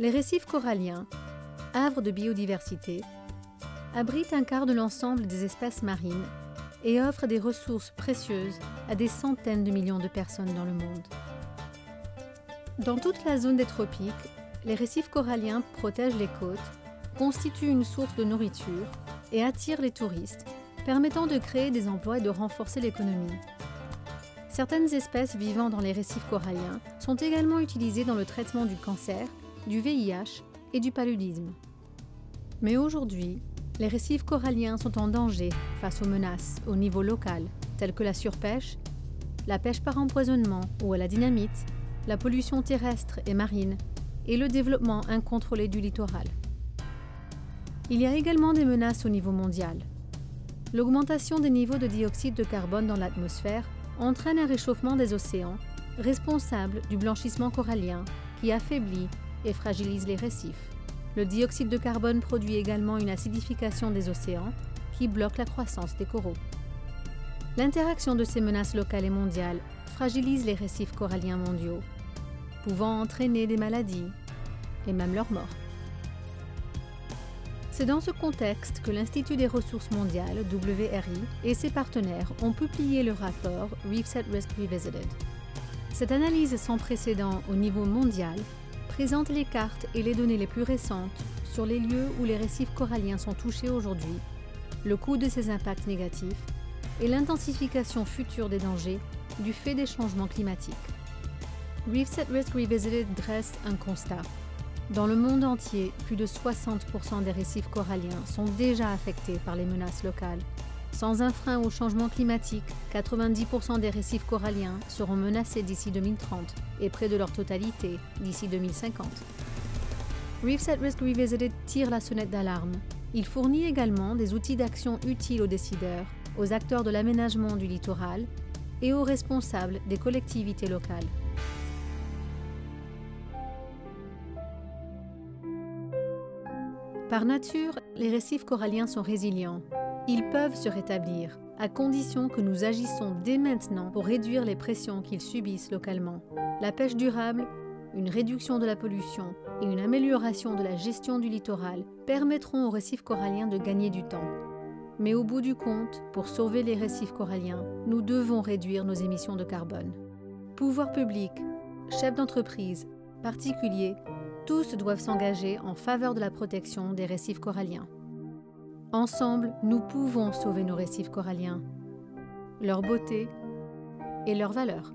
Les récifs coralliens, havre de biodiversité, abritent un quart de l'ensemble des espèces marines et offrent des ressources précieuses à des centaines de millions de personnes dans le monde. Dans toute la zone des tropiques, les récifs coralliens protègent les côtes, constituent une source de nourriture et attirent les touristes, permettant de créer des emplois et de renforcer l'économie. Certaines espèces vivant dans les récifs coralliens sont également utilisées dans le traitement du cancer, du VIH et du paludisme. Mais aujourd'hui, les récifs coralliens sont en danger face aux menaces au niveau local, telles que la surpêche, la pêche par empoisonnement ou à la dynamite, la pollution terrestre et marine et le développement incontrôlé du littoral. Il y a également des menaces au niveau mondial. L'augmentation des niveaux de dioxyde de carbone dans l'atmosphère entraîne un réchauffement des océans, responsable du blanchissement corallien qui affaiblit et fragilise les récifs. Le dioxyde de carbone produit également une acidification des océans qui bloque la croissance des coraux. L'interaction de ces menaces locales et mondiales fragilise les récifs coralliens mondiaux, pouvant entraîner des maladies et même leur mort. C'est dans ce contexte que l'Institut des ressources mondiales, WRI, et ses partenaires ont publié le rapport Reefs at Risk Revisited. Cette analyse sans précédent au niveau mondial présente les cartes et les données les plus récentes sur les lieux où les récifs coralliens sont touchés aujourd'hui, le coût de ces impacts négatifs et l'intensification future des dangers du fait des changements climatiques. Reefs at Risk Revisited dresse un constat. Dans le monde entier, plus de 60% des récifs coralliens sont déjà affectés par les menaces locales. Sans un frein au changement climatique, 90% des récifs coralliens seront menacés d'ici 2030 et près de leur totalité d'ici 2050. Reefs at Risk Revisited tire la sonnette d'alarme. Il fournit également des outils d'action utiles aux décideurs, aux acteurs de l'aménagement du littoral et aux responsables des collectivités locales. Par nature, les récifs coralliens sont résilients. Ils peuvent se rétablir, à condition que nous agissons dès maintenant pour réduire les pressions qu'ils subissent localement. La pêche durable, une réduction de la pollution et une amélioration de la gestion du littoral permettront aux récifs coralliens de gagner du temps. Mais au bout du compte, pour sauver les récifs coralliens, nous devons réduire nos émissions de carbone. Pouvoirs publics, chefs d'entreprise, particuliers, tous doivent s'engager en faveur de la protection des récifs coralliens. Ensemble, nous pouvons sauver nos récifs coralliens, leur beauté et leurs valeurs.